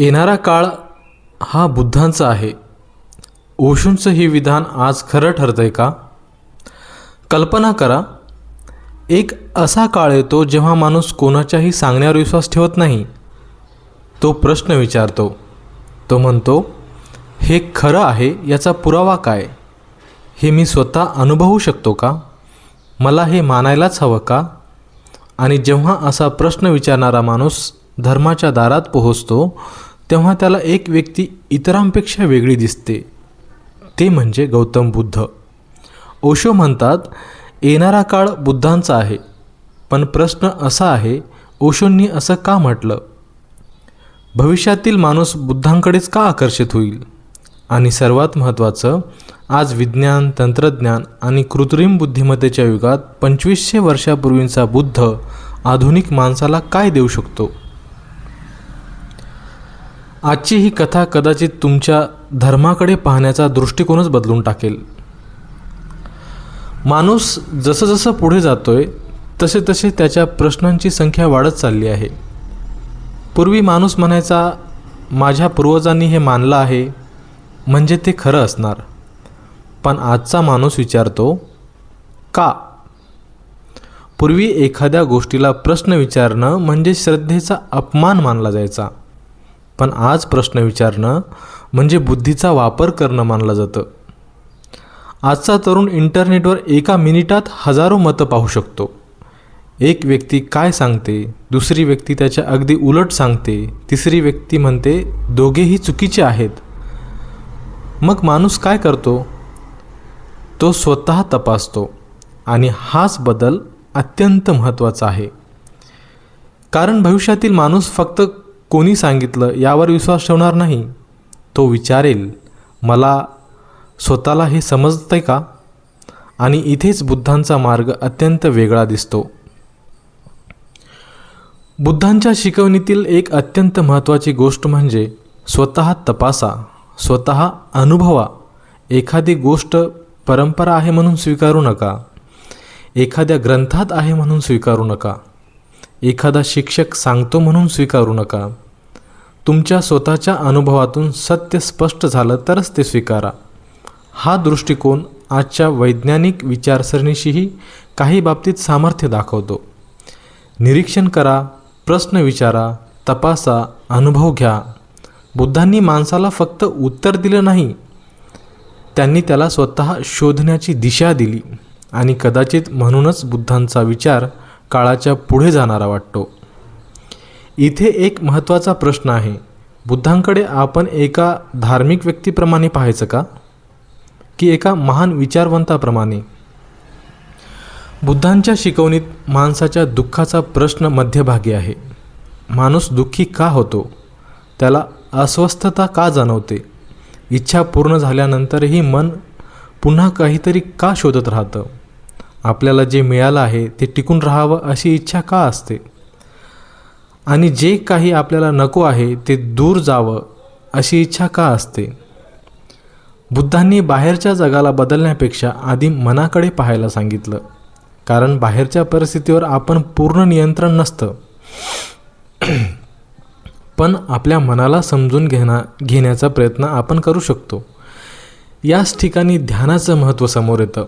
येणारा काळ हा बुद्धांचा आहे. ओशोंचं हे विधान आज खरं ठरतंय का? कल्पना करा, एक असा काळ येतो जेव्हा माणूस कोणाच्याही सांगण्यावर विश्वास ठेवत नाही. तो प्रश्न विचारतो. तो म्हणतो, हे खरं आहे याचा पुरावा काय? हे मी स्वतः अनुभवू शकतो का? मला हे मानायलाच हवं का? आणि जेव्हा असा प्रश्न विचारणारा माणूस धर्माच्या दारात पोहोचतो तेव्हा त्याला एक व्यक्ती इतरांपेक्षा वेगळी दिसते. ते म्हणजे गौतम बुद्ध. ओशो म्हणतात, येणारा काळ बुद्धांचा आहे. पण प्रश्न असा आहे, ओशोंनी असं का म्हटलं? भविष्यातील माणूस बुद्धांकडेच का आकर्षित होईल? आणि सर्वात महत्त्वाचं, आज विज्ञान, तंत्रज्ञान आणि कृत्रिम बुद्धिमत्तेच्या युगात 2500 वर्षापूर्वींचा बुद्ध आधुनिक माणसाला काय देऊ शकतो? आजची ही कथा कदाचित तुमच्या धर्माकडे पाहण्याचा दृष्टिकोनच बदलून टाकेल. माणूस जसं जसं पुढे जातोय तसे तसे त्याच्या प्रश्नांची संख्या वाढत चालली आहे. पूर्वी माणूस म्हणायचा, माझ्या पूर्वजांनी हे मानलं आहे म्हणजे ते खरं असणार. पण आजचा माणूस विचारतो, का? पूर्वी एखाद्या गोष्टीला प्रश्न विचारणं म्हणजे श्रद्धेचा अपमान मानला जायचा. पण आज प्रश्न विचारणं म्हणजे बुद्धीचा वापर करणं मानलं जातं. आजचा तरुण इंटरनेटवर एका मिनिटात हजारो मतं पाहू शकतो. एक व्यक्ती काय सांगते, दुसरी व्यक्ती त्याच्या अगदी उलट सांगते, तिसरी व्यक्ती म्हणते दोघेही चुकीचे आहेत. मग माणूस काय करतो? तो स्वतः तपासतो. आणि हाच बदल अत्यंत महत्त्वाचा आहे. कारण भविष्यातील माणूस फक्त कोणी सांगितलं यावर विश्वास ठेवणार नाही. तो विचारेल, मला स्वतःला हे समजतंय का? आणि इथेच बुद्धांचा मार्ग अत्यंत वेगळा दिसतो. बुद्धांच्या शिकवणीतील एक अत्यंत महत्त्वाची गोष्ट म्हणजे स्वतः तपासा, स्वतः अनुभवा. एखादी गोष्ट परंपरा आहे म्हणून स्वीकारू नका. एखाद्या ग्रंथात आहे म्हणून स्वीकारू नका. एखादा शिक्षक सांगतो म्हणून स्वीकारू नका. तुमच्या स्वतःच्या अनुभवातून सत्य स्पष्ट झालं तरच ते स्वीकारा. हा दृष्टिकोन आजच्या वैज्ञानिक विचारसरणीशीही काही बाबतीत सामर्थ्य दाखवतो. निरीक्षण करा, प्रश्न विचारा, तपासा, अनुभव घ्या. बुद्धांनी माणसाला फक्त उत्तर दिलं नाही, त्यांनी त्याला स्वतः शोधण्याची दिशा दिली. आणि कदाचित म्हणूनच बुद्धांचा विचार काळाच्या पुढे जाणारा वाटतो. इथे एक महत्त्वाचा प्रश्न आहे, बुद्धांकडे आपण एका धार्मिक व्यक्तीप्रमाणे पाहायचं का, की एका महान विचारवंताप्रमाणे? बुद्धांच्या शिकवणीत माणसाच्या दुःखाचा प्रश्न मध्यभागी आहे. माणूस दुःखी का होतो? त्याला अस्वस्थता का जाणवते? इच्छा पूर्ण झाल्यानंतरही मन पुन्हा काहीतरी का शोधत राहतं? आपल्याला जे मिळालं आहे ते टिकून राहावं अशी इच्छा का असते? आणि जे काही आपल्याला नको आहे ते दूर जावं अशी इच्छा का असते? बुद्धांनी बाहेरच्या जगाला बदलण्यापेक्षा आधी मनाकडे पाहायला सांगितलं. कारण बाहेरच्या परिस्थितीवर आपण पूर्ण नियंत्रण नसतं. पण आपल्या मनाला समजून घेण्याचा प्रयत्न आपण करू शकतो. याच ठिकाणी ध्यानाचं महत्त्व समोर येतं.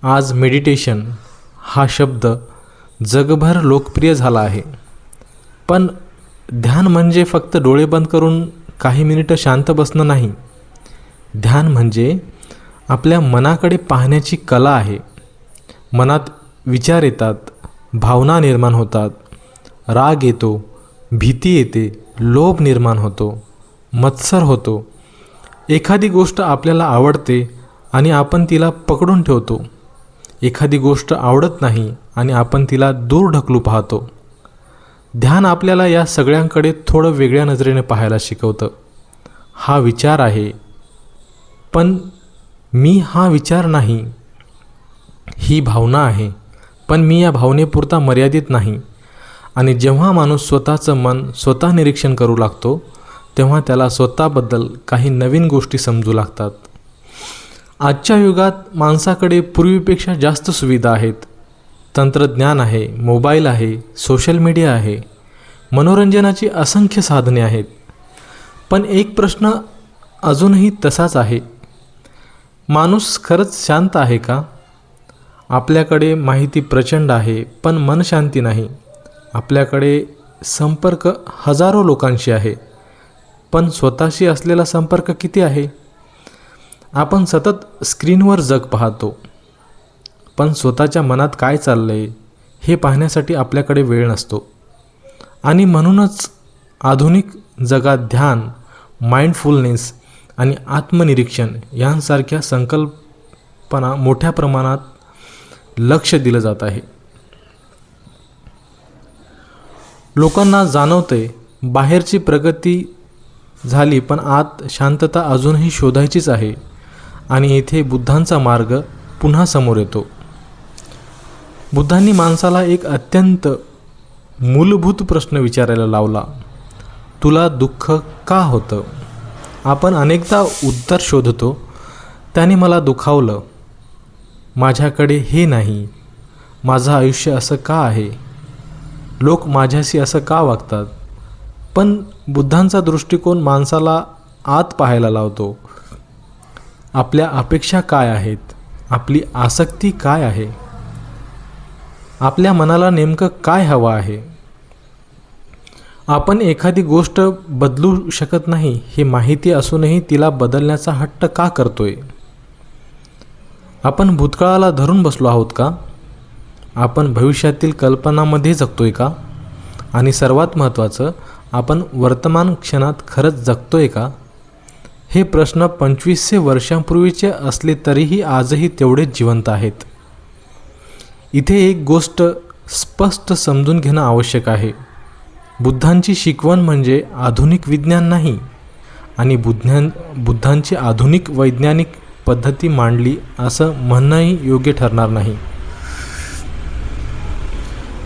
आज मेडिटेशन हा शब्द जगभर लोकप्रिय झाला आहे. पण ध्यान म्हणजे फक्त डोळे बंद करून काही मिनिटं शांत बसणं नाही. ध्यान म्हणजे आपल्या मनाकडे पाहण्याची कला आहे. मनात विचार येतात, भावना निर्माण होतात, राग येतो, भीती येते, लोभ निर्माण होतो, मत्सर होतो. एखादी गोष्ट आपल्याला आवडते आणि आपण तिला पकडून ठेवतो. एखादी गोष्ट आवडत नाही आणि आपण तिला दूर ढकलू पाहतो. ध्यान आपल्याला या सगळ्यांकडे थोडं वेगळ्या नजरेने पाहायला शिकवतं. हा विचार आहे, पण मी हा विचार नाही. ही भावना आहे, पण मी या भावनेपुरता मर्यादित नाही. आणि जेव्हा माणूस स्वतःचं मन स्वतः निरीक्षण करू लागतो तेव्हा त्याला स्वतःबद्दल काही नवीन गोष्टी समजू लागतात. आजच्या युगात माणसाकडे पूर्वीपेक्षा जास्त सुविधा आहेत. तंत्रज्ञान आहे, मोबाईल आहे, सोशल मीडिया आहे, मनोरंजनाची असंख्य साधने आहेत. पण एक प्रश्न अजूनही तसाच आहे, माणूस खरंच शांत आहे का? आपल्याकडे माहिती प्रचंड आहे पण मन शांती नाही. आपल्याकडे संपर्क हजारो लोकांशी आहे पण स्वतःशी असलेला संपर्क किती आहे? आपण सतत स्क्रीनवर जग पाहतो पण स्वतःच्या मनात काय चाललंय हे पाहण्यासाठी आपल्याकडे वेळ नसतो. आणि म्हणूनच आधुनिक जगात ध्यान, माइंडफुलनेस आणि आत्मनिरीक्षण यांसारख्या संकल्पना मोठ्या प्रमाणात लक्ष दिलं जात आहे. लोकांना जाणवतंय बाहेरची प्रगती झाली पण आत शांतता अजूनही शोधायचीच आहे. आणि इथे बुद्धांचा मार्ग पुन्हा समोर येतो. बुद्धांनी माणसाला एक अत्यंत मूलभूत प्रश्न विचारायला लावला, तुला दुःख का होतं? आपण अनेकदा उत्तर शोधतो, त्याने मला दुखावलं, माझ्याकडे हे नाही, माझं आयुष्य असं का आहे, लोक माझ्याशी असं का वागतात. पण बुद्धांचा दृष्टिकोन माणसाला आत पाहायला लावतो. आपल्या अपेक्षा काय आहेत, आपली आसक्ती काय आहे, आपल्या मनाला नेमकं काय हवं आहे. आपण एखादी गोष्ट बदलू शकत नाही हे माहिती असूनही तिला बदलण्याचा हट्ट का करतोय? आपण भूतकाळाला धरून बसलो आहोत का? आपण भविष्यातील कल्पनामध्ये जगतोय का? आणि सर्वात महत्त्वाचं, आपण वर्तमान क्षणात खरंच जगतोय का? हे प्रश्न 2500 वर्षांपूर्वीचे असले तरीही आजही तेवढेच जिवंत आहेत. इथे एक गोष्ट स्पष्ट समजून घेणं आवश्यक आहे. बुद्धांची शिकवण म्हणजे आधुनिक विज्ञान नाही आणि बुद्धांची आधुनिक वैज्ञानिक पद्धती मांडली असं म्हणणंही योग्य ठरणार नाही.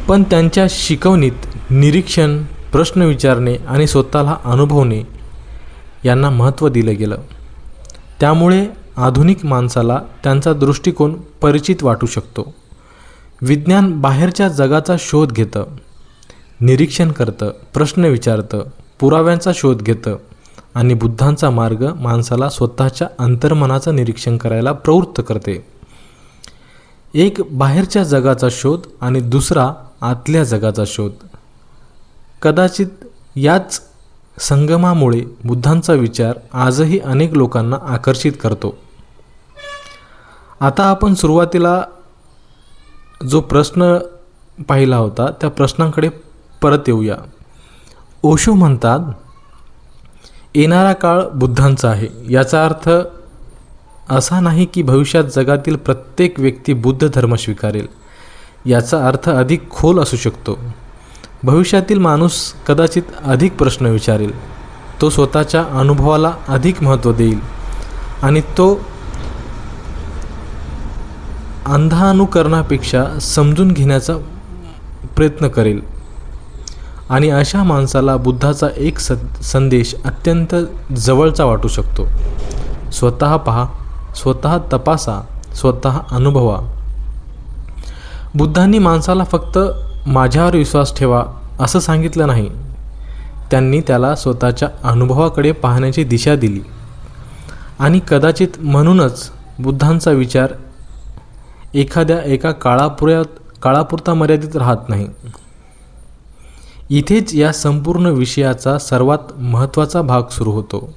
पण त्यांच्या शिकवणीत निरीक्षण, प्रश्न विचारणे आणि स्वतःला अनुभवणे यांना महत्त्व दिलं गेलं. त्यामुळे आधुनिक माणसाला त्यांचा दृष्टिकोन परिचित वाटू शकतो. विज्ञान बाहेरच्या जगाचा शोध घेतं, निरीक्षण करतं, प्रश्न विचारतं, पुराव्यांचा शोध घेतं आणि बुद्धांचा मार्ग माणसाला स्वतःच्या अंतर्मनाचं निरीक्षण करायला प्रवृत्त करते. एक बाहेरच्या जगाचा शोध आणि दुसरा आतल्या जगाचा शोध. कदाचित याच संगमामुळे बुद्धांचा विचार आजही अनेक लोकांना आकर्षित करतो. आता आपण सुरुवातीला जो प्रश्न पाहिला होता त्या प्रश्नांकडे परत येऊया. ओशो म्हणतात, येणारा काळ बुद्धांचा आहे. याचा अर्थ असा नाही की भविष्यात जगातील प्रत्येक व्यक्ती बुद्ध धर्म स्वीकारेल. याचा अर्थ अधिक खोल असू शकतो. भविष्यातील माणूस कदाचित अधिक प्रश्न विचारेल, तो स्वतःच्या अनुभवाला अधिक महत्त्व देईल आणि तो अंधानुकरणापेक्षा समजून घेण्याचा प्रयत्न करेल. आणि अशा माणसाला बुद्धाचा एक संदेश अत्यंत जवळचा वाटू शकतो. स्वतः पहा, स्वतः तपासा, स्वतः अनुभवा. बुद्धांनी माणसाला फक्त माझ्यावर विश्वास ठेवा असं सांगितलं नाही. त्यांनी त्याला स्वतःच्या अनुभवाकडे पाहण्याची दिशा दिली. आणि कदाचित म्हणूनच बुद्धांचा विचार एका काळापुरता मर्यादित राहत नाही. इथेच या संपूर्ण विषयाचा सर्वात महत्त्वाचा भाग सुरू होतो.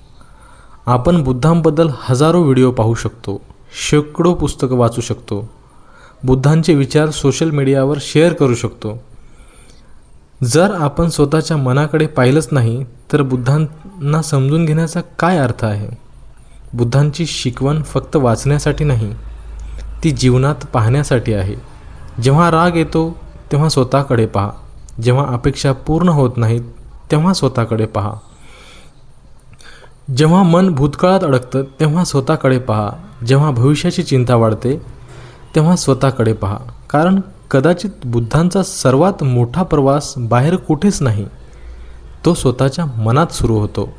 आपण बुद्धांबद्दल हजारो व्हिडिओ पाहू शकतो, शेकडो पुस्तकं वाचू शकतो, बुद्धांचे विचार सोशल मीडियावर शेअर करू शकतो. जर आपण स्वतःच्या मनाकडे पाहिलंच नाही तर बुद्धांना समजून घेण्याचा काय अर्थ आहे? बुद्धांची शिकवण फक्त वाचण्यासाठी नाही, ती जीवनात पाहण्यासाठी आहे. जेव्हा राग येतो तेव्हा स्वतःकडे पहा, जेव्हा अपेक्षा पूर्ण होत नाहीत तेव्हा स्वतःकडे पहा, जेव्हा मन भूतकाळात अडकतं तेव्हा स्वतःकडे पहा, जेव्हा भविष्याची चिंता वाढते तेव्हा स्वतःकडे पहा. कारण कदाचित बुद्धांचा सर्वात मोठा प्रवास बाहेर कुठेच नाही, तो स्वतःच्या मनात सुरू होतो.